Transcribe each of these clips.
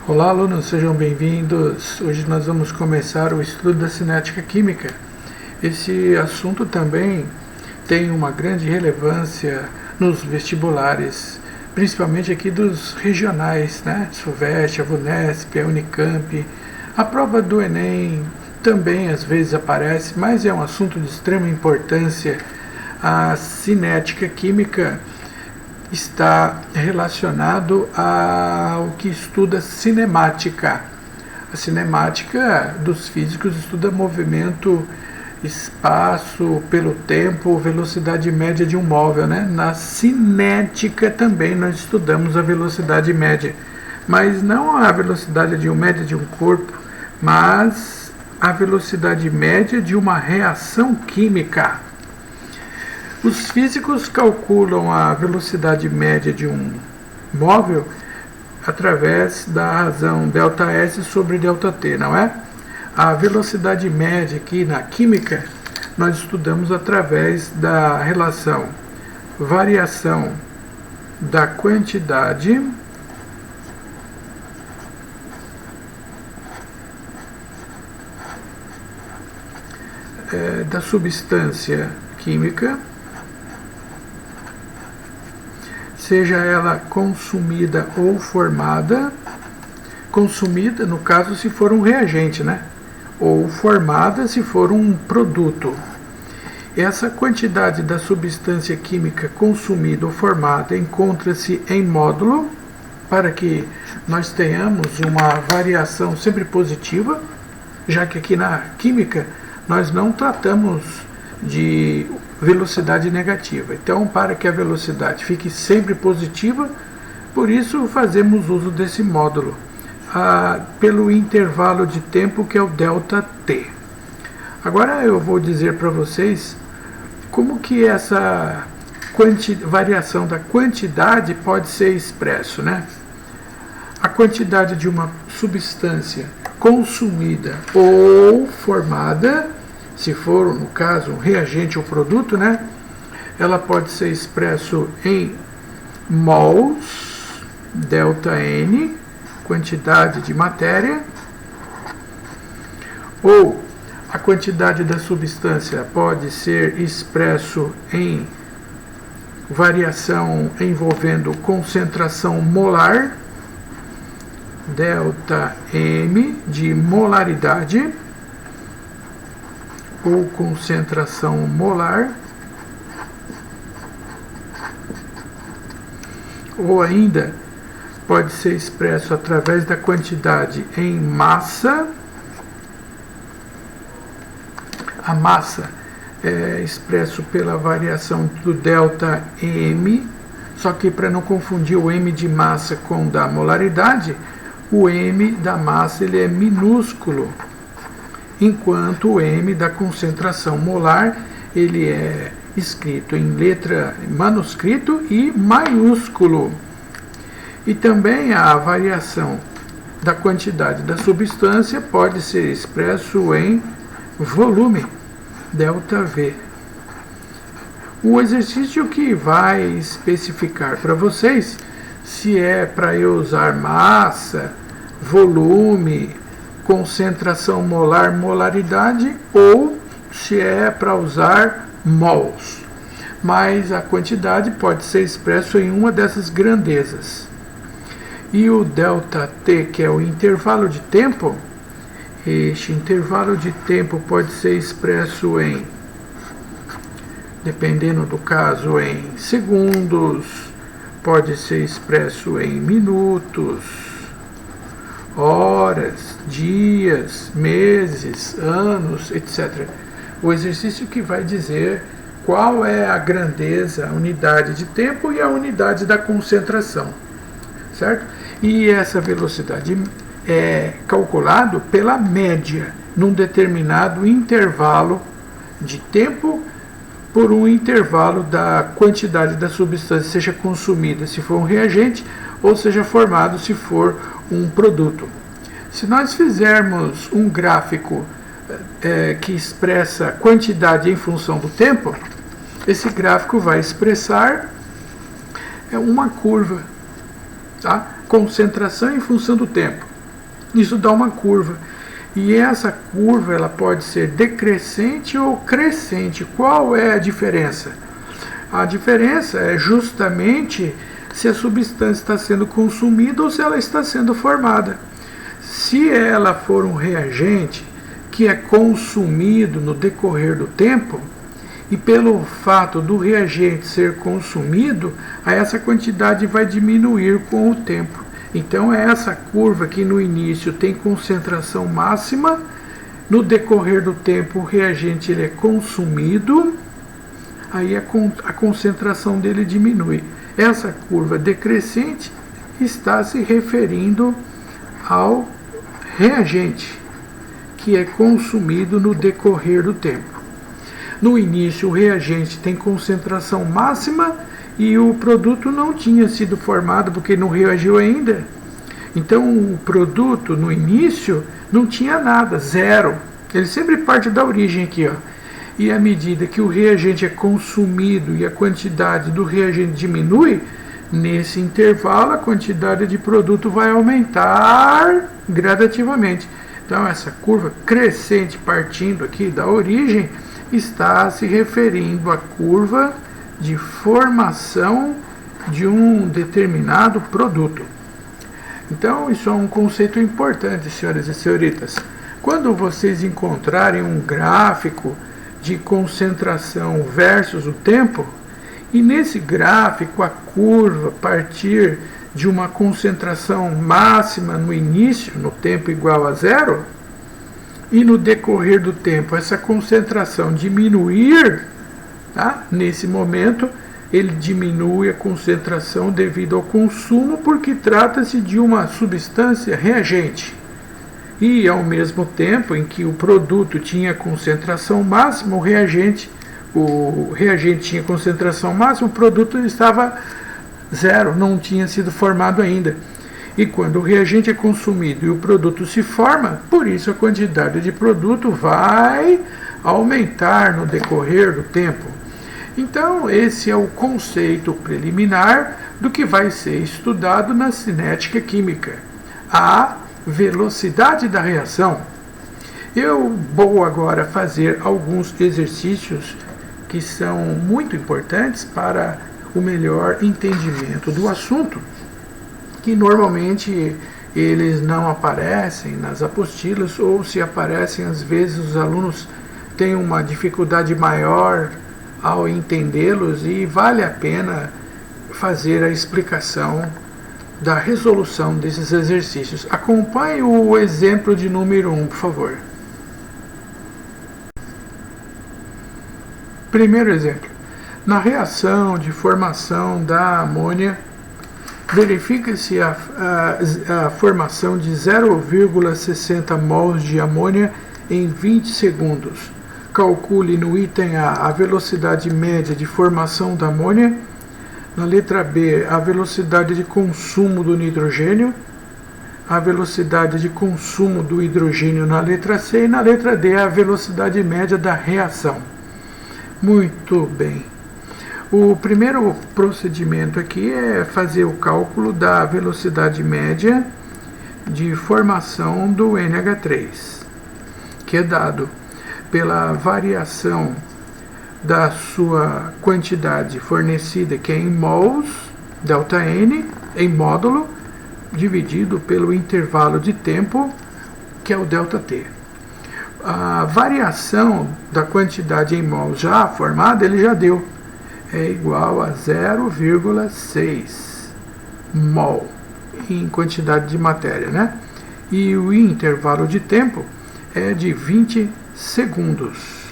Olá, alunos, sejam bem-vindos. Hoje nós vamos começar o estudo da cinética química. Esse assunto também tem uma grande relevância nos vestibulares, principalmente aqui dos regionais, né? SUVEST, a VUNESP, a Unicamp. A prova do Enem também às vezes aparece, mas é um assunto de extrema importância. A cinética química está relacionado ao que estuda cinemática. A cinemática dos físicos estuda movimento, espaço pelo tempo, velocidade média de um móvel, né? Na cinética também nós estudamos a velocidade média, mas não a velocidade média de um corpo, mas a velocidade média de uma reação química. Os físicos calculam a velocidade média de um móvel através da razão ΔS sobre ΔT, não é? A velocidade média aqui na química nós estudamos através da relação variação da quantidade da substância química, seja ela consumida ou formada, consumida no caso se for um reagente, né? Ou formada se for um produto. Essa quantidade da substância química consumida ou formada encontra-se em módulo, para que nós tenhamos uma variação sempre positiva, já que aqui na química nós não tratamos de velocidade negativa. Então, para que a velocidade fique sempre positiva, por isso fazemos uso desse módulo, pelo intervalo de tempo que é o ΔT. Agora eu vou dizer para vocês como que essa variação da quantidade pode ser expresso, né? A quantidade de uma substância consumida ou formada, se for, no caso, um reagente ou produto, né? Ela pode ser expresso em mols, ΔN, quantidade de matéria, ou a quantidade da substância pode ser expresso em variação envolvendo concentração molar, ΔM, de molaridade, ou concentração molar, ou ainda pode ser expresso através da quantidade em massa. A massa é expresso pela variação do ΔM, só que para não confundir o M de massa com da molaridade, o M da massa ele é minúsculo, enquanto o M da concentração molar ele é escrito em letra manuscrito e maiúsculo. E também a variação da quantidade da substância pode ser expresso em volume, ΔV. O exercício que vai especificar para vocês se é para eu usar massa, volume, concentração molar, molaridade, ou se é para usar mols. Mas a quantidade pode ser expresso em uma dessas grandezas. E o ΔT, que é o intervalo de tempo, este intervalo de tempo pode ser expresso em, dependendo do caso, em segundos, pode ser expresso em minutos, horas, dias, meses, anos, etc. O exercício que vai dizer qual é a grandeza, a unidade de tempo e a unidade da concentração, certo? E essa velocidade é calculado pela média num determinado intervalo de tempo por um intervalo da quantidade da substância, seja consumida se for um reagente ou seja formado se for um produto. Se nós fizermos um gráfico que expressa quantidade em função do tempo, esse gráfico vai expressar uma curva, tá? Concentração em função do tempo. isso dá uma curva. E essa curva ela pode ser decrescente ou crescente. Qual é a diferença? A diferença é justamente se a substância está sendo consumida ou se ela está sendo formada. Se ela for um reagente que é consumido no decorrer do tempo, e pelo fato do reagente ser consumido, essa quantidade vai diminuir com o tempo. Então é essa curva que no início tem concentração máxima, no decorrer do tempo o reagente ele é consumido, aí a concentração dele diminui. Essa curva decrescente está se referindo ao reagente que é consumido no decorrer do tempo. No início, o reagente tem concentração máxima e o produto não tinha sido formado porque não reagiu ainda. Então, o produto no início não tinha nada, zero. Ele sempre parte da origem aqui, ó. E à medida que o reagente é consumido e a quantidade do reagente diminui, nesse intervalo a quantidade de produto vai aumentar gradativamente. Então, essa curva crescente partindo aqui da origem está se referindo à curva de formação de um determinado produto. Então, isso é um conceito importante, senhoras e senhoritas. Quando vocês encontrarem um gráfico de concentração versus o tempo, e nesse gráfico a curva partir de uma concentração máxima no início, no tempo igual a zero, e no decorrer do tempo essa concentração diminuir, tá? Nesse momento ele diminui a concentração devido ao consumo, porque trata-se de uma substância reagente. E ao mesmo tempo em que o produto tinha concentração máxima, o reagente tinha concentração máxima, o produto estava zero, não tinha sido formado ainda. E quando o reagente é consumido e o produto se forma, por isso a quantidade de produto vai aumentar no decorrer do tempo. Então, esse é o conceito preliminar do que vai ser estudado na cinética química, a velocidade da reação. Eu vou agora fazer alguns exercícios que são muito importantes para o melhor entendimento do assunto, que normalmente eles não aparecem nas apostilas, ou se aparecem, às vezes os alunos têm uma dificuldade maior ao entendê-los e vale a pena fazer a explicação da resolução desses exercícios. Acompanhe o exemplo de número 1, por favor. Primeiro exemplo. Na reação de formação da amônia, verifica-se a formação de 0,60 mols de amônia em 20 segundos. Calcule no item A velocidade média de formação da amônia. Na letra B, a velocidade de consumo do nitrogênio. A velocidade de consumo do hidrogênio na letra C. E na letra D, a velocidade média da reação. Muito bem. O primeiro procedimento aqui é fazer o cálculo da velocidade média de formação do NH3, que é dado pela variação da sua quantidade fornecida, que é em mols, ΔN, em módulo, dividido pelo intervalo de tempo, que é o ΔT. A variação da quantidade em mols já formada, ele já deu. É igual a 0,6 mol em quantidade de matéria, né? E o intervalo de tempo é de 20 segundos.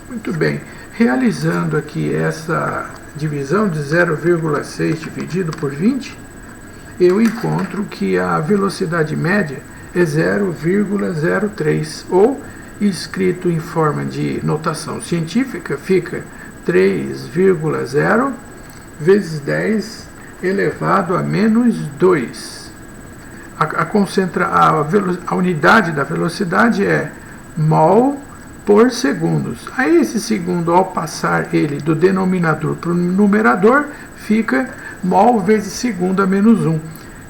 Muito bem. Realizando aqui essa divisão de 0,6 dividido por 20, eu encontro que a velocidade média é 0,03, ou escrito em forma de notação científica, fica 3,0 vezes 10 elevado a menos 2. A unidade da velocidade é mol por segundos. Aí esse segundo, ao passar ele do denominador para o numerador, fica mol vezes segundo a menos 1.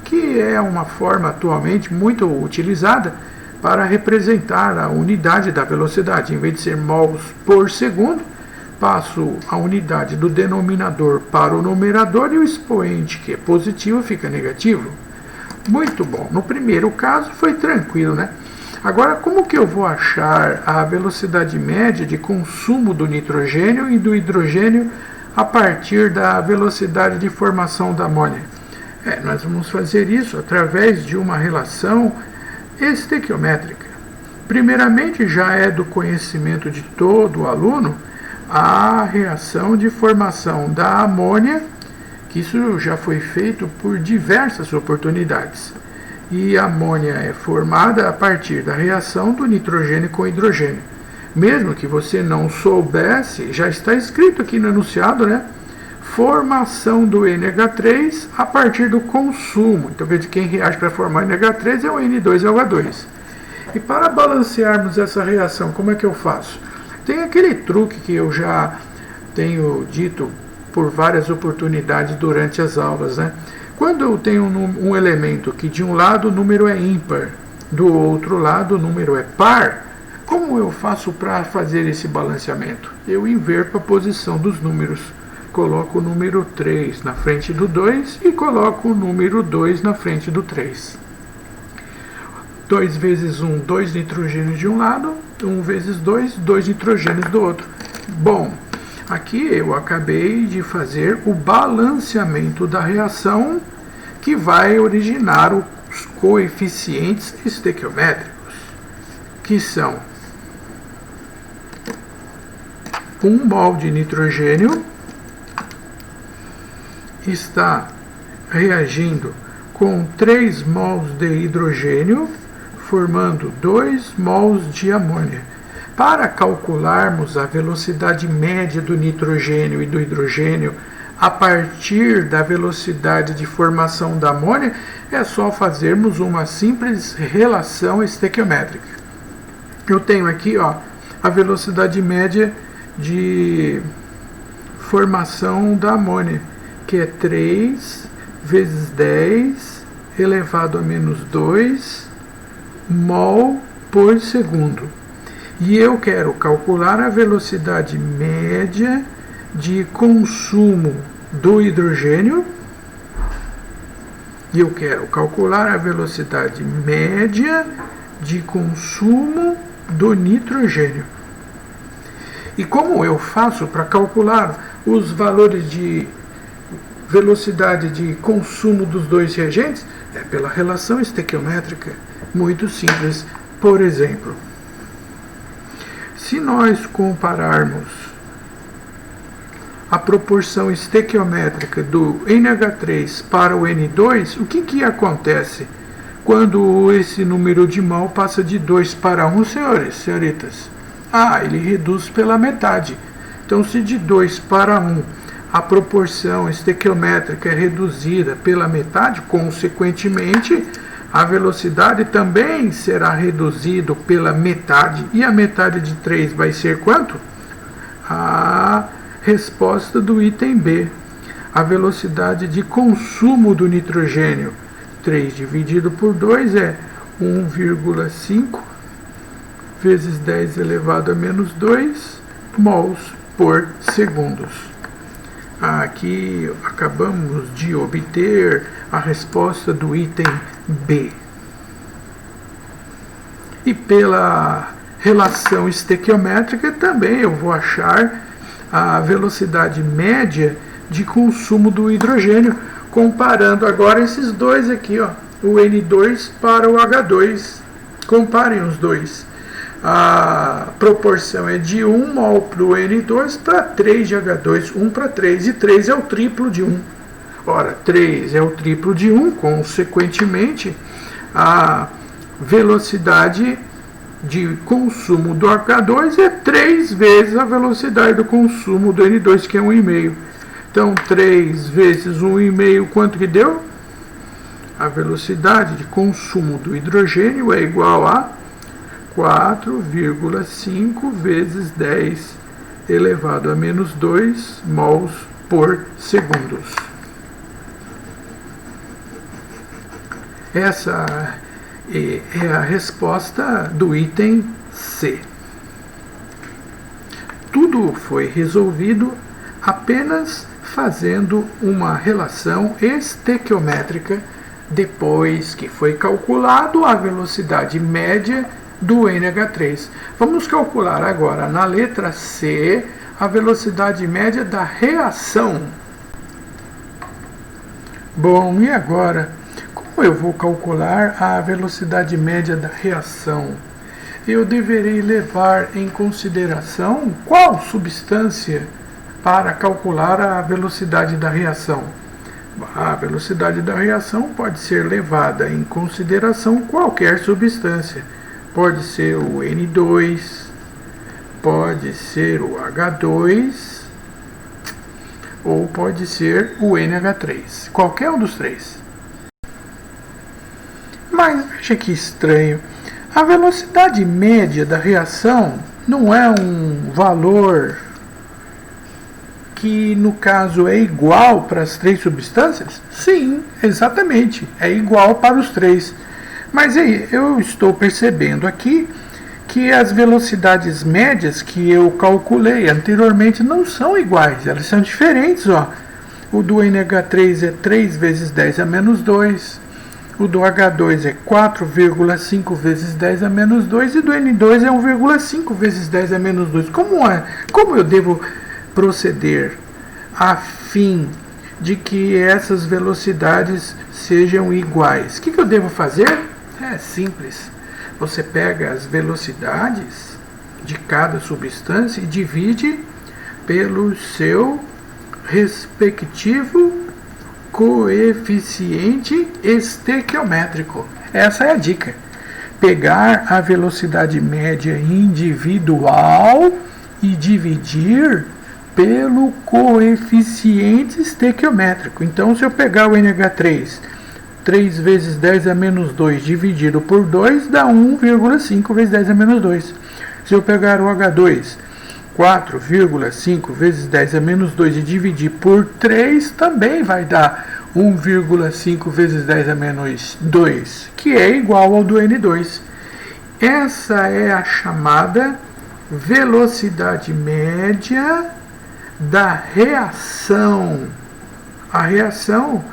que é uma forma atualmente muito utilizada para representar a unidade da velocidade. Em vez de ser mols por segundo, passo a unidade do denominador para o numerador e o expoente, que é positivo, fica negativo. Muito bom. No primeiro caso foi tranquilo, né? Agora, como que eu vou achar a velocidade média de consumo do nitrogênio e do hidrogênio a partir da velocidade de formação da amônia? Nós vamos fazer isso através de uma relação estequiométrica. Primeiramente, já é do conhecimento de todo aluno a reação de formação da amônia, que isso já foi feito por diversas oportunidades. E a amônia é formada a partir da reação do nitrogênio com hidrogênio. Mesmo que você não soubesse, já está escrito aqui no enunciado, né? Formação do NH3 a partir do consumo. Então, veja, quem reage para formar NH3 é o N2H2. E para balancearmos essa reação, como é que eu faço? Tem aquele truque que eu já tenho dito por várias oportunidades durante as aulas, né? Quando eu tenho um elemento que de um lado o número é ímpar, do outro lado o número é par, como eu faço para fazer esse balanceamento? Eu inverto a posição dos números. Coloco o número 3 na frente do 2 e coloco o número 2 na frente do 3. 2 vezes 1, 2 nitrogênios de um lado, 1 vezes 2, 2 nitrogênios do outro. Bom, aqui eu acabei de fazer o balanceamento da reação que vai originar os coeficientes estequiométricos, que são 1 mol de nitrogênio está reagindo com 3 mols de hidrogênio, formando 2 mols de amônia. Para calcularmos a velocidade média do nitrogênio e do hidrogênio a partir da velocidade de formação da amônia, é só fazermos uma simples relação estequiométrica. Eu tenho aqui a velocidade média de formação da amônia, que é 3 vezes 10 elevado a menos 2 mol por segundo. E eu quero calcular a velocidade média de consumo do hidrogênio. E eu quero calcular a velocidade média de consumo do nitrogênio. E como eu faço para calcular os valores de velocidade de consumo dos dois reagentes? É pela relação estequiométrica. Muito simples. Por exemplo, se nós compararmos a proporção estequiométrica do NH3 para o N2, o que acontece quando esse número de mol passa de 2 para 1, senhores, senhoritas? Ele reduz pela metade. Então, se de 2 para 1 a proporção estequiométrica é reduzida pela metade, consequentemente, a velocidade também será reduzida pela metade. E a metade de 3 vai ser quanto? A resposta do item B. A velocidade de consumo do nitrogênio. 3 dividido por 2 é 1,5 vezes 10 elevado a menos 2 mols por segundos. Aqui acabamos de obter a resposta do item B. E pela relação estequiométrica também eu vou achar a velocidade média de consumo do hidrogênio, comparando agora esses dois aqui, o N2 para o H2. Comparem os dois. A proporção é de 1 mol para o N2 para 3 de H2, 1 para 3, e 3 é o triplo de 1. Ora, 3 é o triplo de 1, consequentemente, a velocidade de consumo do H2 é 3 vezes a velocidade do consumo do N2, que é 1,5. Então, 3 vezes 1,5, quanto que deu? A velocidade de consumo do hidrogênio é igual a 4,5 vezes 10 elevado a menos 2 mols por segundos. Essa é a resposta do item C. Tudo foi resolvido apenas fazendo uma relação estequiométrica depois que foi calculado a velocidade média do NH3. Vamos calcular agora na letra C a velocidade média da reação. Bom, e agora? Como eu vou calcular a velocidade média da reação? Eu deverei levar em consideração qual substância para calcular a velocidade da reação? A velocidade da reação pode ser levada em consideração qualquer substância. Pode ser o N2, pode ser o H2 ou pode ser o NH3. Qualquer um dos três. Mas veja que estranho. A velocidade média da reação não é um valor que, no caso, é igual para as três substâncias? Sim, exatamente. É igual para os três. Mas aí, eu estou percebendo aqui que as velocidades médias que eu calculei anteriormente não são iguais. Elas são diferentes. Ó. O do NH3 é 3 vezes 10 a menos 2. O do H2 é 4,5 vezes 10 a menos 2 e do N2 é 1,5 vezes 10 a menos 2. Como eu devo proceder a fim de que essas velocidades sejam iguais? O que eu devo fazer? É simples. Você pega as velocidades de cada substância e divide pelo seu respectivo coeficiente estequiométrico. Essa é a dica. Pegar a velocidade média individual e dividir pelo coeficiente estequiométrico. Então, se eu pegar o NH3, 3 vezes 10 a menos 2 dividido por 2 dá 1,5 vezes 10 a menos 2. Se eu pegar o H2, 4,5 vezes 10 a menos 2 e dividir por 3 também vai dar 1,5 vezes 10 a menos 2, que é igual ao do N2. Essa é a chamada velocidade média da reação. A reação,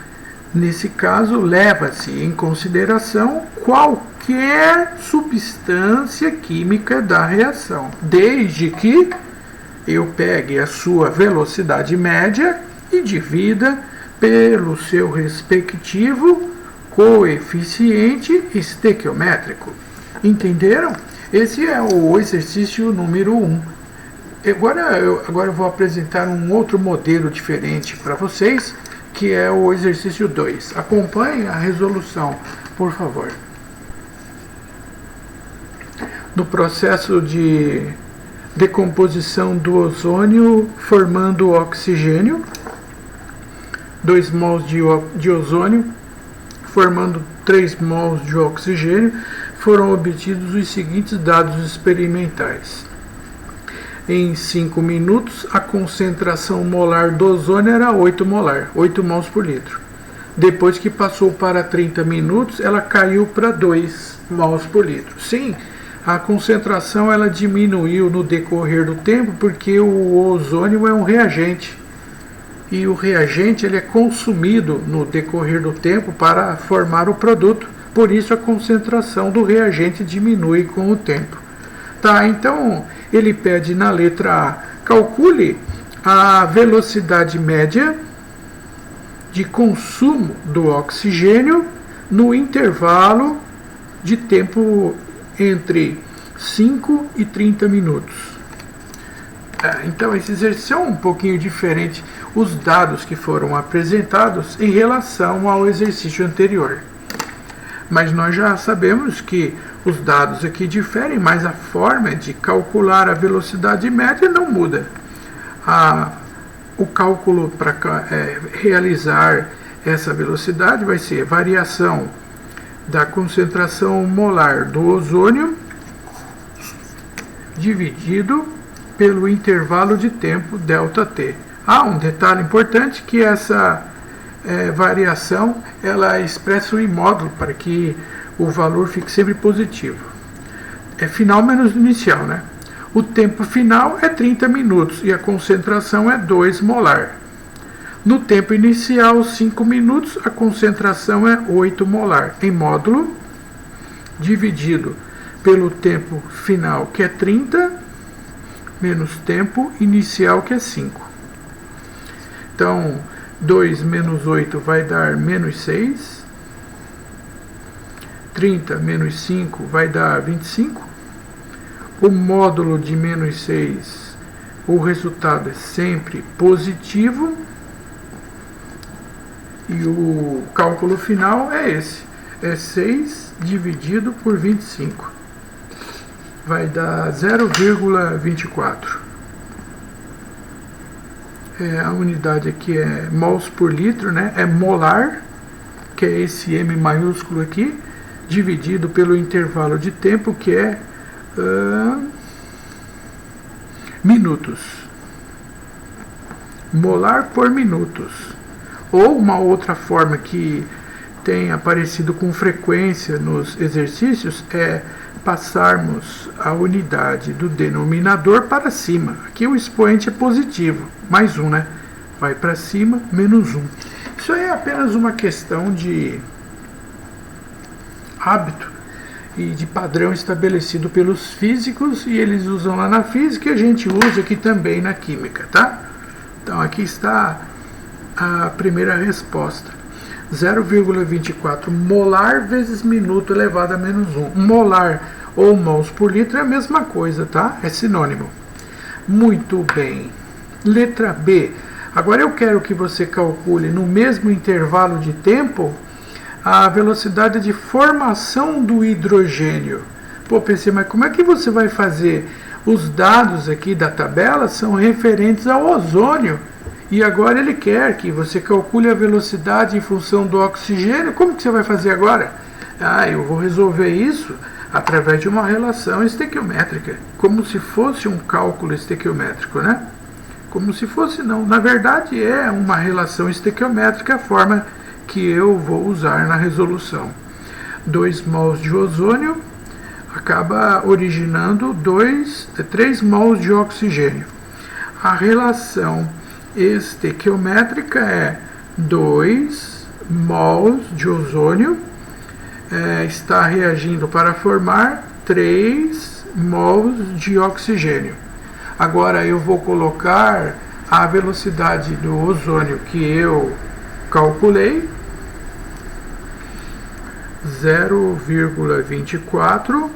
nesse caso, leva-se em consideração qualquer substância química da reação, desde que eu pegue a sua velocidade média e divida pelo seu respectivo coeficiente estequiométrico. Entenderam? Esse é o exercício número 1. Agora eu vou apresentar um outro modelo diferente para vocês, que é o exercício 2. Acompanhe a resolução, por favor. No processo de decomposição do ozônio formando oxigênio, 2 mols de ozônio formando 3 mols de oxigênio, foram obtidos os seguintes dados experimentais. Em 5 minutos, a concentração molar do ozônio era 8 mols por litro. Depois que passou para 30 minutos, ela caiu para 2 mols por litro. Sim, a concentração ela diminuiu no decorrer do tempo porque o ozônio é um reagente. E o reagente ele é consumido no decorrer do tempo para formar o produto. Por isso a concentração do reagente diminui com o tempo. Tá, então ele pede na letra A, calcule a velocidade média de consumo do oxigênio no intervalo de tempo entre 5 e 30 minutos. Então esse exercício é um pouquinho diferente, os dados que foram apresentados em relação ao exercício anterior. Mas nós já sabemos que os dados aqui diferem, mas a forma de calcular a velocidade média não muda. O cálculo para realizar essa velocidade vai ser variação da concentração molar do ozônio dividido pelo intervalo de tempo ΔT. Há um detalhe importante que essa variação, ela expressa em módulo para que o valor fique sempre positivo. É final menos inicial, né? O tempo final é 30 minutos e a concentração é 2 molar. No tempo inicial, 5 minutos, a concentração é 8 molar. Em módulo, dividido pelo tempo final, que é 30, menos tempo inicial, que é 5. Então, 2 menos 8 vai dar menos 6. 30 menos 5 vai dar 25. O módulo de menos 6, o resultado é sempre positivo. E o cálculo final é esse. É 6 dividido por 25. Vai dar 0,24. A unidade aqui é mols por litro, né? É molar, que é esse M maiúsculo aqui, dividido pelo intervalo de tempo, que é minutos. Molar por minutos. Ou uma outra forma que tem aparecido com frequência nos exercícios é passarmos a unidade do denominador para cima. Aqui o expoente é positivo, mais 1, né? Vai para cima, menos 1. Isso é apenas uma questão de hábito e de padrão estabelecido pelos físicos, e eles usam lá na física e a gente usa aqui também na química, tá? Então aqui está a primeira resposta. 0,24 molar vezes minuto elevado a menos 1. Molar ou mols por litro é a mesma coisa, tá? É sinônimo. Muito bem. Letra B. Agora eu quero que você calcule no mesmo intervalo de tempo a velocidade de formação do hidrogênio. Pô, pensei, mas como é que você vai fazer? Os dados aqui da tabela são referentes ao ozônio. E agora ele quer que você calcule a velocidade em função do oxigênio. Como que você vai fazer agora? Eu vou resolver isso através de uma relação estequiométrica. Como se fosse um cálculo estequiométrico, né? Como se fosse, não. Na verdade, é uma relação estequiométrica, a forma que eu vou usar na resolução. 2 mols de ozônio acaba originando 3 mols de oxigênio. A relação estequiométrica é 2 mols de ozônio está reagindo para formar 3 mols de oxigênio. Agora eu vou colocar a velocidade do ozônio que eu calculei, 0,24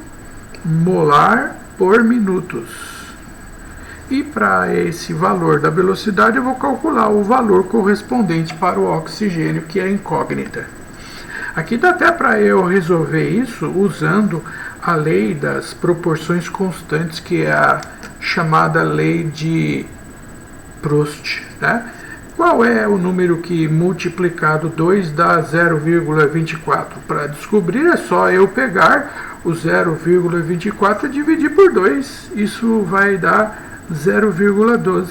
molar por minutos. E para esse valor da velocidade eu vou calcular o valor correspondente para o oxigênio, que é incógnita. Aqui dá até para eu resolver isso usando a lei das proporções constantes, que é a chamada lei de Proust, né? Qual é o número que multiplicado 2 dá 0,24? Para descobrir é só eu pegar o 0,24 e dividir por 2. Isso vai dar 0,12.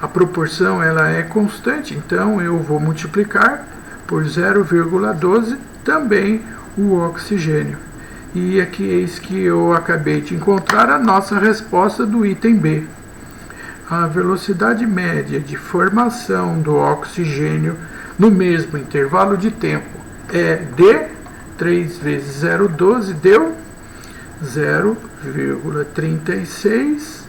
A proporção ela é constante, então eu vou multiplicar por 0,12 também o oxigênio. E aqui eis que eu acabei de encontrar a nossa resposta do item B. A velocidade média de formação do oxigênio no mesmo intervalo de tempo é de 3 vezes 0,12 deu 0,36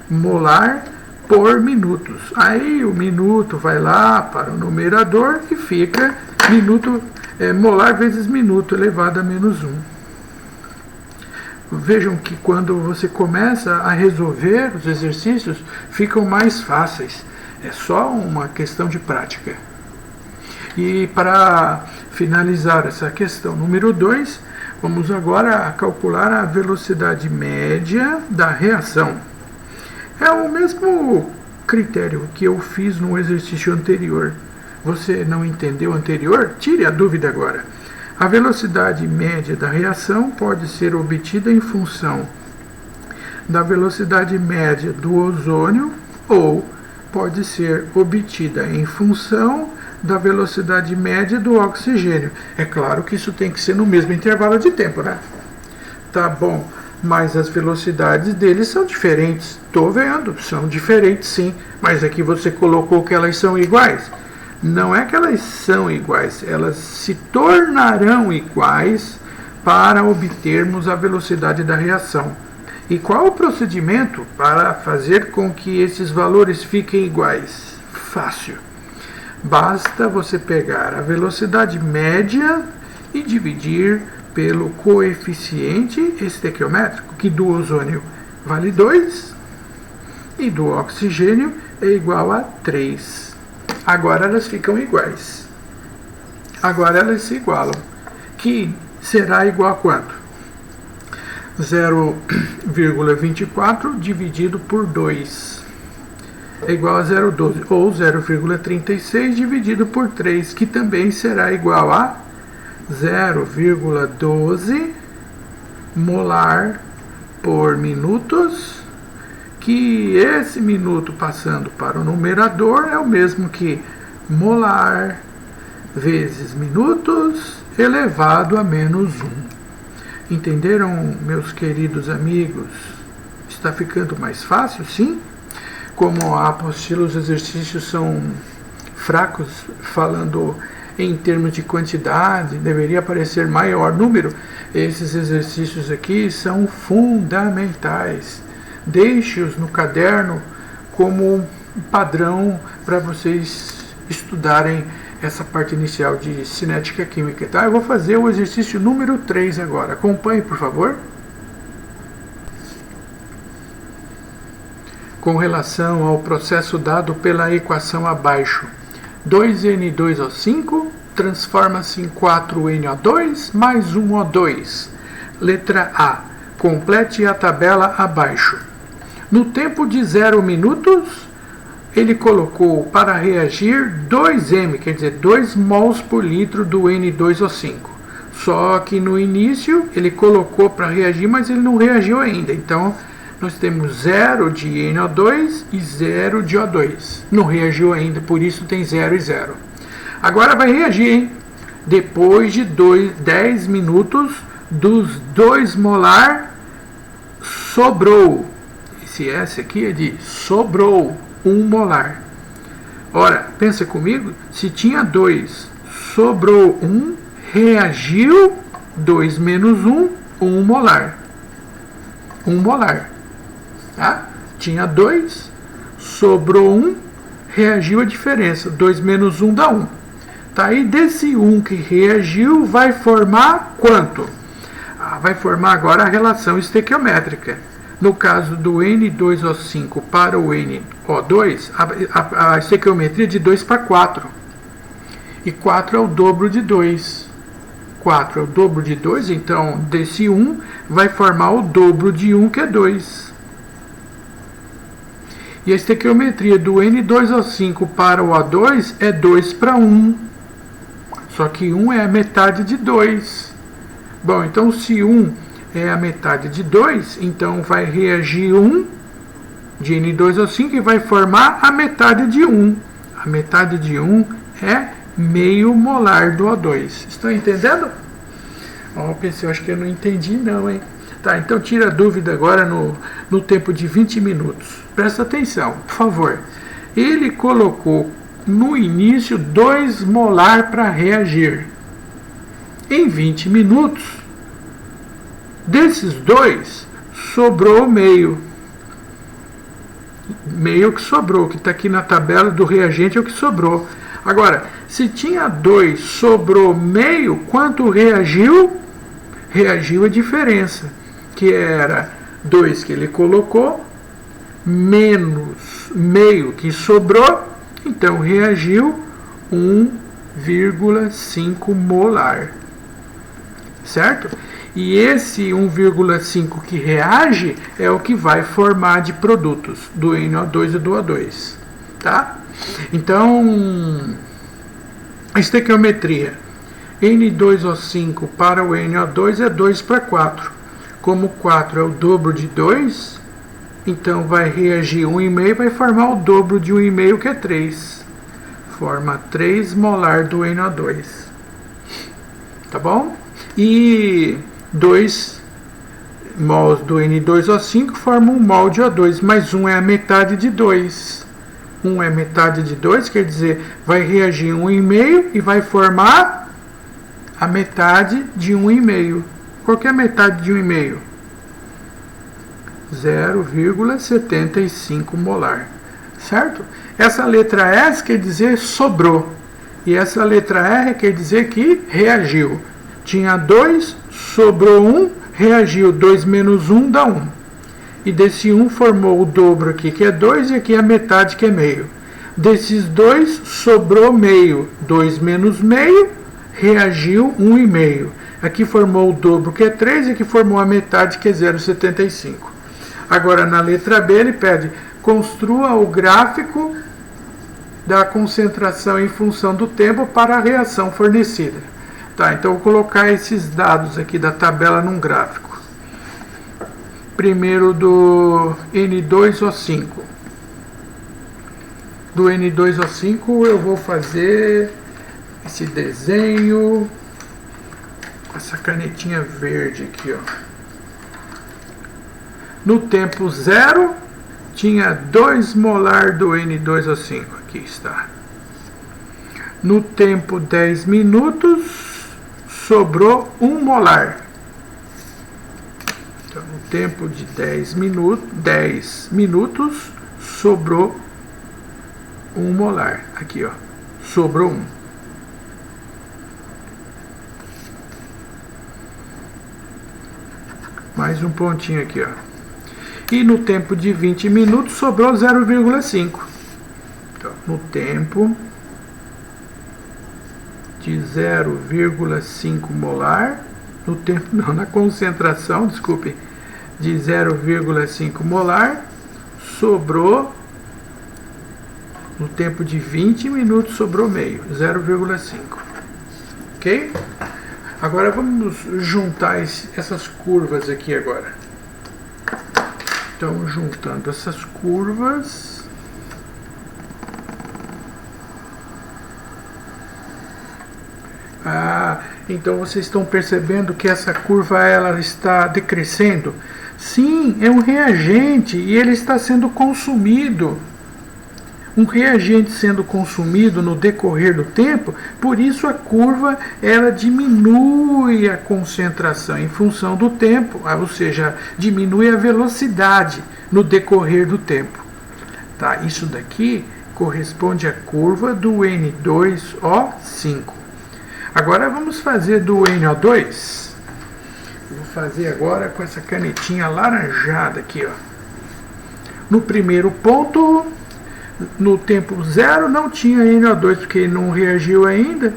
molar por minutos. Aí o minuto vai lá para o numerador e fica minuto, molar vezes minuto elevado a menos 1. Vejam que quando você começa a resolver os exercícios, ficam mais fáceis. É só uma questão de prática. E para finalizar essa questão número 2, vamos agora calcular a velocidade média da reação. É o mesmo critério que eu fiz no exercício anterior. Você não entendeu o anterior? Tire a dúvida agora. A velocidade média da reação pode ser obtida em função da velocidade média do ozônio ou pode ser obtida em função da velocidade média do oxigênio. É claro que isso tem que ser no mesmo intervalo de tempo, né? Tá bom, mas as velocidades deles são diferentes. Estou vendo, são diferentes sim, mas aqui você colocou que elas são iguais. Não é que elas são iguais, elas se tornarão iguais para obtermos a velocidade da reação. E qual o procedimento para fazer com que esses valores fiquem iguais? Fácil. Basta você pegar a velocidade média e dividir pelo coeficiente estequiométrico, que do ozônio vale 2 e do oxigênio é igual a 3. Agora elas ficam iguais. Agora elas se igualam. Que será igual a quanto? 0,24 dividido por 2 é igual a 0,12, ou 0,36 dividido por 3, que também será igual a 0,12 molar por minutos, que esse minuto passando para o numerador é o mesmo que molar vezes minutos elevado a menos 1. Entenderam, meus queridos amigos? Está ficando mais fácil, sim? Como a apostila, os exercícios são fracos, falando em termos de quantidade, deveria aparecer maior número. Esses exercícios aqui são fundamentais. Deixe-os no caderno como padrão para vocês estudarem essa parte inicial de cinética química, tá? Eu vou fazer o exercício número 3 agora. Acompanhe, por favor. Com relação ao processo dado pela equação abaixo, 2N2O5 transforma-se em 4NO2 mais 1O2. Letra A. Complete a tabela abaixo. No tempo de 0 minutos, ele colocou para reagir 2M, quer dizer, 2 mols por litro do N2O5. Só que no início ele colocou para reagir, mas ele não reagiu ainda. Então, nós temos 0 de NO2 e 0 de O2. Não reagiu ainda, por isso tem 0 e 0. Agora vai reagir, hein? Depois de 10 minutos, dos 2 molar, sobrou. Esse S aqui é de sobrou 1 molar. Ora, pensa comigo, se tinha 2, sobrou 1, reagiu 2 menos 1, 1 molar. 1 molar. Tá? Tinha 2, sobrou 1, reagiu a diferença. 2 menos 1 dá 1. Tá aí, desse 1 que reagiu, vai formar quanto? Vai formar agora a relação estequiométrica. No caso do N2O5 para o NO2, a estequiometria é de 2 para 4. E 4 é o dobro de 2. 4 é o dobro de 2, então desse 1 vai formar o dobro de 1, que é 2. E a estequiometria do N2O5 para o O2 é 2 para 1. Só que 1 é a metade de 2. Bom, então se 1 é a metade de 2, então vai reagir 1 de N2O5 e vai formar a metade de 1. A metade de 1 é meio molar do O2. Estão entendendo? Eu pensei, acho que eu não entendi não, hein? Tá, então tira a dúvida agora no tempo de 20 minutos. Presta atenção, por favor. Ele colocou no início 2 molar para reagir. Em 20 minutos, desses 2, sobrou meio. Meio que sobrou, que está aqui na tabela do reagente é o que sobrou. Agora, se tinha 2, sobrou meio, quanto reagiu? Reagiu a diferença, que era 2 que ele colocou, menos meio que sobrou, então reagiu 1,5 molar. Certo? E esse 1,5 que reage é o que vai formar de produtos do NO2 e do O2. Tá? Então, a estequiometria N2O5 para o NO2 é 2 para 4. Como 4 é o dobro de 2, então vai reagir 1,5 e vai formar o dobro de 1,5, que é 3. forma 3 molar do NO2. Tá bom? E 2 mols do N2O5 formam 1 mol de O2, mas 1 é a metade de 2. 1 é metade de 2, quer dizer, vai reagir 1,5 e vai formar a metade de 1,5. Qual que é a metade de 1,5? 0,75 molar. Certo? Essa letra S quer dizer sobrou. E essa letra R quer dizer que reagiu. Tinha 2, sobrou 1, reagiu. 2 menos 1 dá 1. E desse 1 formou o dobro aqui, que é 2, e aqui a metade, que é meio. Desses 2, sobrou meio. 2 menos meio, reagiu 1,5. Aqui formou o dobro, que é 3, e aqui formou a metade, que é 0,75. Agora, na letra B, ele pede: construa o gráfico da concentração em função do tempo para a reação fornecida. Tá, então eu vou colocar esses dados aqui da tabela num gráfico. Primeiro do N2O5. Do N2O5 eu vou fazer esse desenho com essa canetinha verde aqui, ó. No tempo 0, tinha 2 molar do N2O5. Aqui está. No tempo 10 minutos, sobrou 1 molar. Então, no tempo de 10 minutos, sobrou 1 molar. Aqui, ó. Sobrou 1. Mais um pontinho aqui, ó. E no tempo de 20 minutos sobrou 0,5. Então, no tempo de 0,5 molar, no tempo não, na concentração, desculpe, de 0,5 molar, sobrou, no tempo de 20 minutos sobrou meio, 0,5. Ok? Agora vamos juntar essas curvas aqui agora. Então, juntando essas curvas, então vocês estão percebendo que essa curva ela está decrescendo? Sim, é um reagente e ele está sendo consumido. Um reagente sendo consumido no decorrer do tempo, por isso a curva ela diminui a concentração em função do tempo, ou seja, diminui a velocidade no decorrer do tempo. Tá? Isso daqui corresponde à curva do N2O5. Agora vamos fazer do NO2. Eu vou fazer agora com essa canetinha alaranjada aqui, ó. No primeiro ponto, no tempo 0 não tinha NO2, porque não reagiu ainda.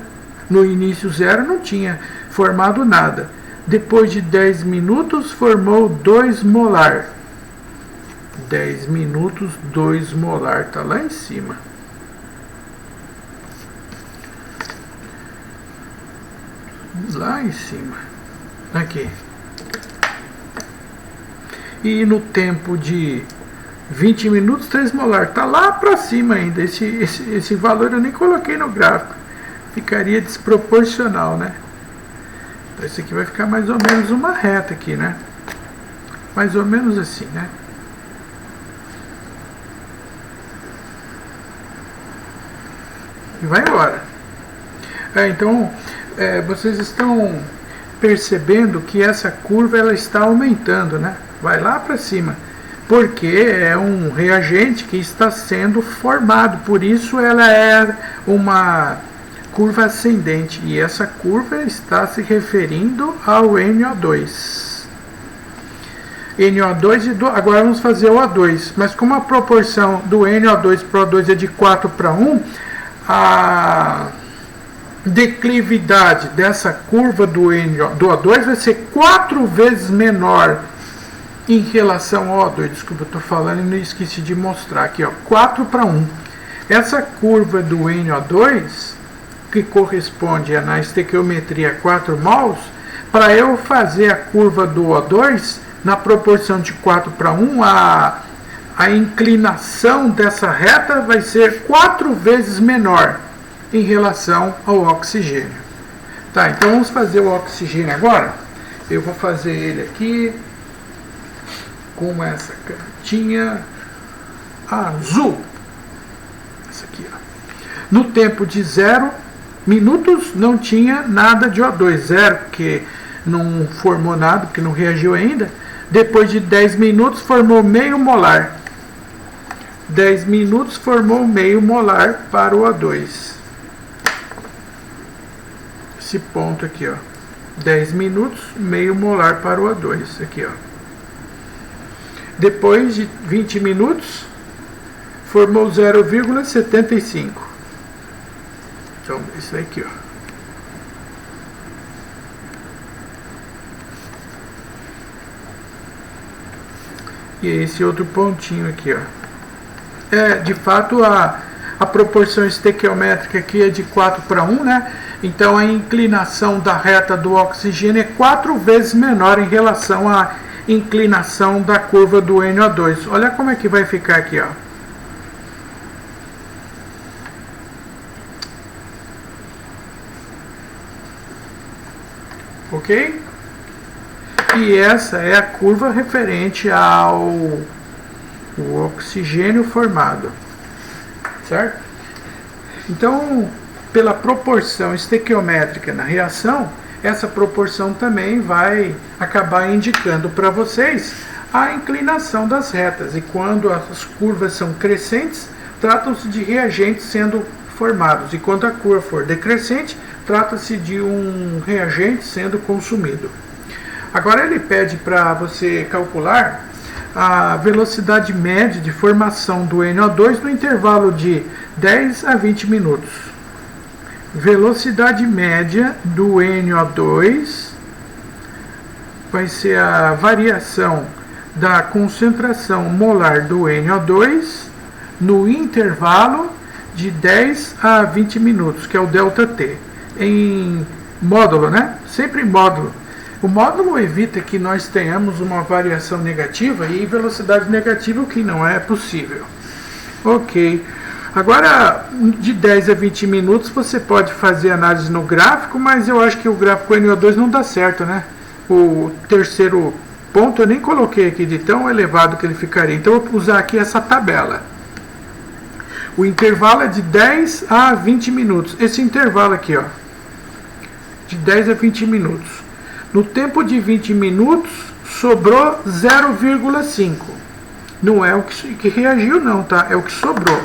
No início 0 não tinha formado nada. Depois de 10 minutos formou 2 molar. 10 minutos, 2 molar, está lá em cima. Lá em cima. Aqui. E no tempo de 20 minutos, 3 molar. Está lá para cima ainda. Esse valor eu nem coloquei no gráfico. Ficaria desproporcional, né? Então esse aqui vai ficar mais ou menos uma reta aqui, né? Mais ou menos assim, né? E vai embora. Então, vocês estão percebendo que essa curva ela está aumentando, né? Vai lá para cima. Porque é um reagente que está sendo formado, por isso ela é uma curva ascendente, e essa curva está se referindo ao NO2. NO2 agora vamos fazer o O2, mas como a proporção do NO2 para o O2 é de 4 para 1, a declividade dessa curva do O2 vai ser 4 vezes menor em relação ao O2. Desculpa, eu estou falando e não esqueci de mostrar aqui, ó, 4 para 1. Essa curva do NO2, que corresponde na estequiometria 4 mols, para eu fazer a curva do O2 na proporção de 4 para 1, a inclinação dessa reta vai ser 4 vezes menor. em relação ao oxigênio. Tá, então vamos fazer o oxigênio agora. Eu vou fazer ele aqui com essa cantinha azul. Essa aqui, ó. No tempo de 0 minutos não tinha nada de O2, zero, porque não formou nada, porque não reagiu ainda. Depois de 10 minutos formou meio molar. 10 minutos formou meio molar para o O2. Esse ponto aqui, ó. 10 minutos, meio molar para o O2. Aqui, ó. Depois de 20 minutos, formou 0,75. Então, isso aqui, ó. E esse outro pontinho aqui, ó. De fato, a proporção estequiométrica aqui é de 4:1, né? Então, a inclinação da reta do oxigênio é 4 vezes menor em relação à inclinação da curva do NO2. Olha como é que vai ficar aqui, ó. Ok? E essa é a curva referente ao oxigênio formado, certo? Então, pela proporção estequiométrica na reação, essa proporção também vai acabar indicando para vocês a inclinação das retas. E quando as curvas são crescentes, tratam-se de reagentes sendo formados. E quando a curva for decrescente, trata-se de um reagente sendo consumido. Agora ele pede para você calcular a velocidade média de formação do NO2 no intervalo de 10 a 20 minutos. Velocidade média do NO2 vai ser a variação da concentração molar do NO2 no intervalo de 10 a 20 minutos, que é o ΔT, em módulo, né? Sempre em módulo. O módulo evita que nós tenhamos uma variação negativa e velocidade negativa, o que não é possível. Ok. Agora, de 10 a 20 minutos, você pode fazer análise no gráfico, mas eu acho que o gráfico NO2 não dá certo, né? O terceiro ponto eu nem coloquei aqui de tão elevado que ele ficaria. Então, eu vou usar aqui essa tabela. O intervalo é de 10 a 20 minutos. Esse intervalo aqui, ó, de 10 a 20 minutos. No tempo de 20 minutos, sobrou 0,5. Não é o que reagiu, não, tá? É o que sobrou.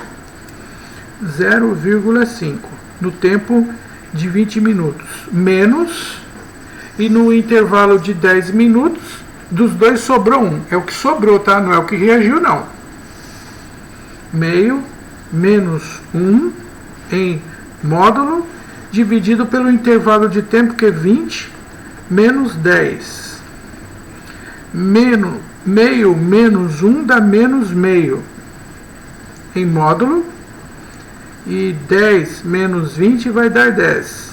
0,5 no tempo de 20 minutos. Menos, e no intervalo de 10 minutos, dos dois sobrou 1. É o que sobrou, tá? Não é o que reagiu, não. Meio menos 1 em módulo, dividido pelo intervalo de tempo, que é 20, menos 10. Meio menos 1 dá menos meio em módulo. E 10 menos 20 vai dar 10.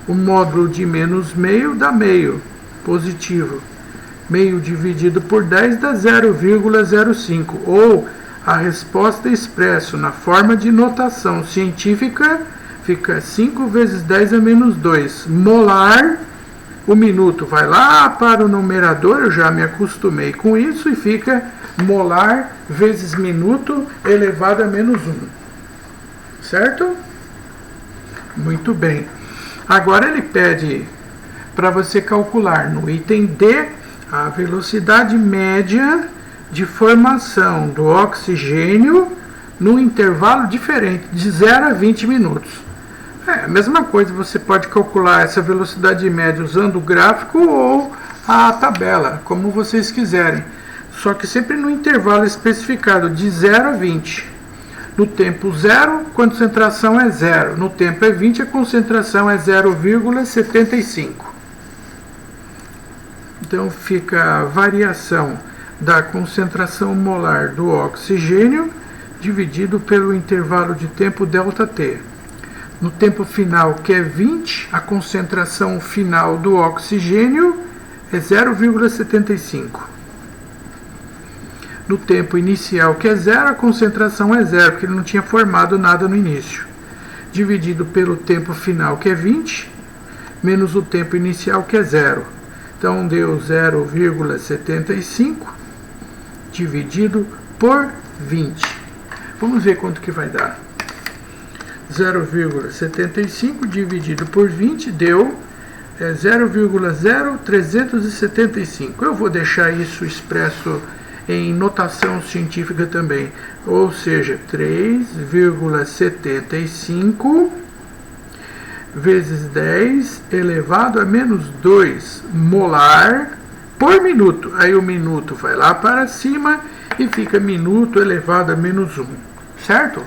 O módulo de menos meio dá meio, positivo. Meio dividido por 10 dá 0,05. Ou a resposta expressa na forma de notação científica fica 5 vezes 10 a menos 2. Molar, o minuto vai lá para o numerador, eu já me acostumei com isso, e fica molar vezes minuto elevado a menos 1. Certo? Muito bem. Agora ele pede para você calcular no item D a velocidade média de formação do oxigênio num intervalo diferente, de 0 a 20 minutos. A mesma coisa, você pode calcular essa velocidade média usando o gráfico ou a tabela, como vocês quiserem. Só que sempre no intervalo especificado, de 0 a 20. No tempo 0, a concentração é 0. No tempo é 20, a concentração é 0,75. Então fica a variação da concentração molar do oxigênio dividido pelo intervalo de tempo ΔT. No tempo final, que é 20, a concentração final do oxigênio é 0,75. No tempo inicial, que é 0, a concentração é 0, porque ele não tinha formado nada no início. dividido pelo tempo final, que é 20, menos o tempo inicial, que é 0. Então, deu 0,75 dividido por 20. Vamos ver quanto que vai dar. 0,75 dividido por 20 deu 0,0375. Eu vou deixar isso expresso em notação científica também. Ou seja, 3,75 vezes 10 elevado a menos 2 molar por minuto. Aí o minuto vai lá para cima e fica minuto elevado a menos 1. Certo?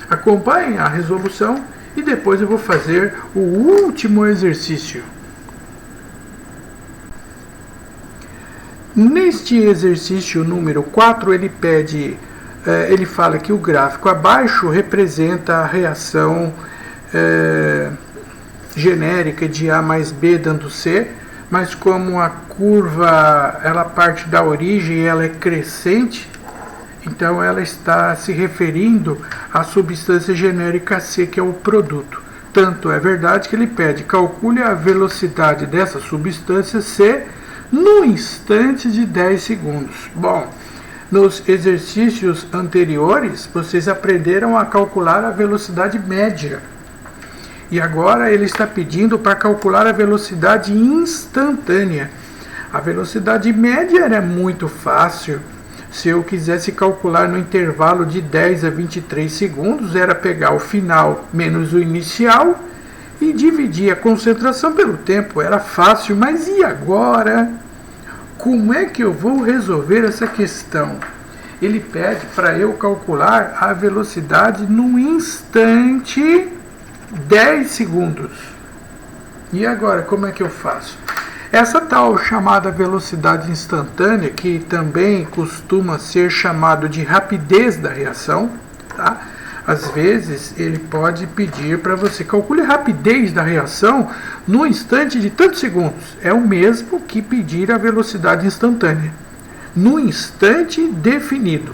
Acompanhem a resolução e depois eu vou fazer o último exercício. Neste exercício número 4, ele fala que o gráfico abaixo representa a reação genérica de A mais B dando C, mas como a curva ela parte da origem e ela é crescente, então ela está se referindo à substância genérica C, que é o produto. Tanto é verdade que ele pede, calcule a velocidade dessa substância C no instante de 10 segundos. Bom, nos exercícios anteriores, vocês aprenderam a calcular a velocidade média. E agora ele está pedindo para calcular a velocidade instantânea. A velocidade média era muito fácil. Se eu quisesse calcular no intervalo de 10 a 23 segundos, era pegar o final menos o inicial e dividir a concentração pelo tempo. Era fácil, mas e agora? Como é que eu vou resolver essa questão? Ele pede para eu calcular a velocidade no instante 10 segundos. E agora, como é que eu faço? Essa tal chamada velocidade instantânea, que também costuma ser chamado de rapidez da reação, tá? Às vezes ele pode pedir para você calcule a rapidez da reação no instante de tantos segundos. É o mesmo que pedir a velocidade instantânea, no instante definido.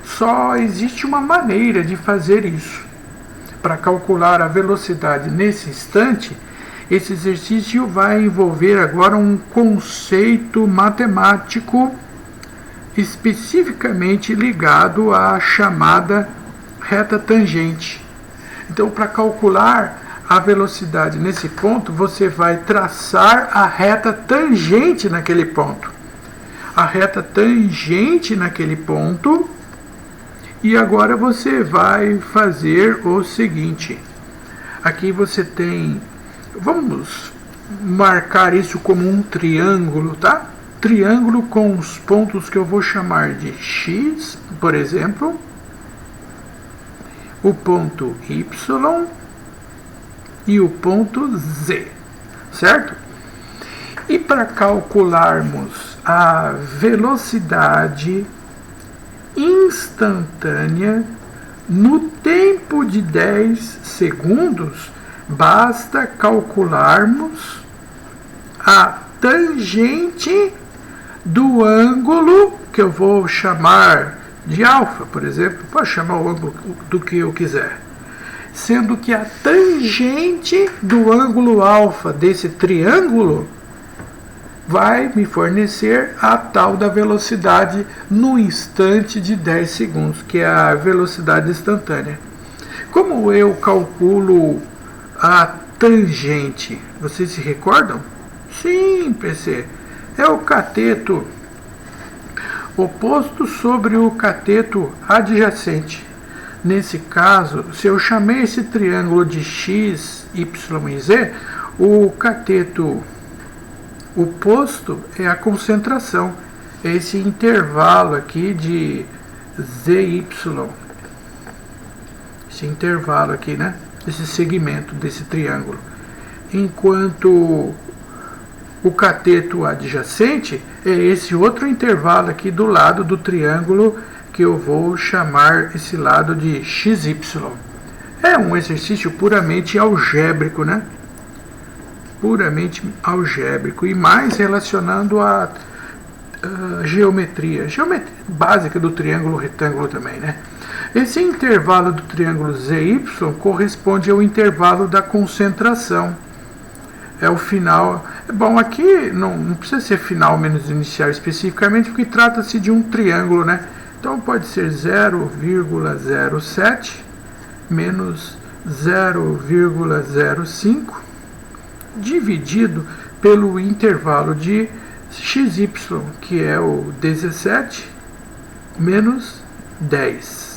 Só existe uma maneira de fazer isso. Para calcular a velocidade nesse instante, esse exercício vai envolver agora um conceito matemático especificamente ligado à chamada reta tangente. Então, para calcular a velocidade nesse ponto, você vai traçar a reta tangente naquele ponto. A reta tangente naquele ponto. E agora você vai fazer o seguinte. Aqui você tem... Vamos marcar isso como um triângulo, tá? Triângulo com os pontos que eu vou chamar de X, por exemplo. O ponto Y e o ponto Z, certo? E para calcularmos a velocidade instantânea no tempo de 10 segundos, basta calcularmos a tangente do ângulo que eu vou chamar de alfa, por exemplo. Pode chamar o ângulo do que eu quiser. Sendo que a tangente do ângulo alfa desse triângulo vai me fornecer a tal da velocidade no instante de 10 segundos, que é a velocidade instantânea. Como eu calculo a tangente? Vocês se recordam? Sim, PC. É o cateto oposto sobre o cateto adjacente. Nesse caso, se eu chamei esse triângulo de x, y e z, o cateto oposto é a concentração, é esse intervalo aqui de ZY. Esse intervalo aqui, né? Esse segmento desse triângulo. Enquanto o cateto adjacente é esse outro intervalo aqui do lado do triângulo, que eu vou chamar esse lado de XY. É um exercício puramente algébrico, né? Puramente algébrico e mais relacionando a geometria básica do triângulo retângulo também, né? Esse intervalo do triângulo ZY corresponde ao intervalo da concentração. É o final. Bom, aqui não precisa ser final menos inicial especificamente, porque trata-se de um triângulo, né? Então pode ser 0,07 menos 0,05 dividido pelo intervalo de xy, que é o 17 menos 10.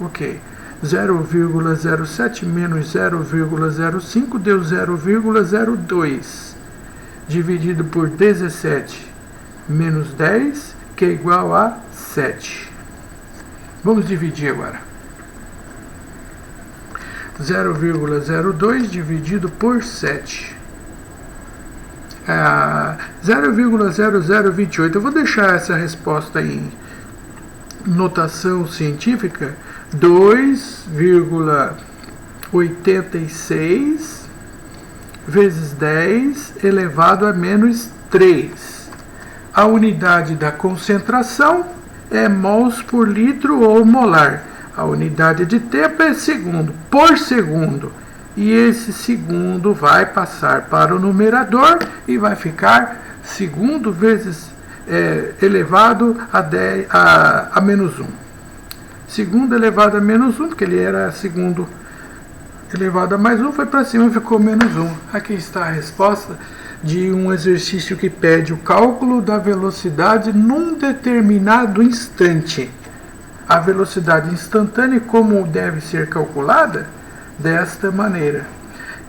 Ok. 0,07 menos 0,05 deu 0,02 dividido por 17 menos 10, que é igual a 7. Vamos dividir agora. 0,02 dividido por 7. 0,0028. Eu vou deixar essa resposta em notação científica. 2,86 vezes 10 elevado a menos 3. A unidade da concentração é mols por litro ou molar. A unidade de tempo é segundo, por segundo. E esse segundo vai passar para o numerador e vai ficar segundo vezes elevado a menos 1. Segundo elevado a menos 1, porque ele era segundo elevado a mais 1, foi para cima e ficou menos 1. Aqui está a resposta de um exercício que pede o cálculo da velocidade num determinado instante. A velocidade instantânea, como deve ser calculada? Desta maneira.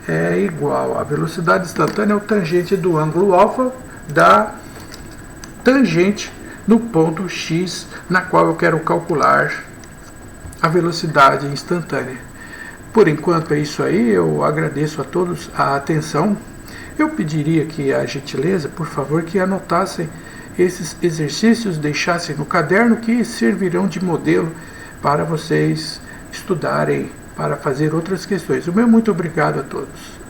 É igual a velocidade instantânea ao tangente do ângulo alfa da tangente no ponto x, na qual eu quero calcular a velocidade instantânea. Por enquanto é isso aí. Eu agradeço a todos a atenção. Eu pediria que a gentileza, por favor, que anotassem esses exercícios, deixassem no caderno, que servirão de modelo para vocês estudarem, para fazer outras questões. O meu muito obrigado a todos.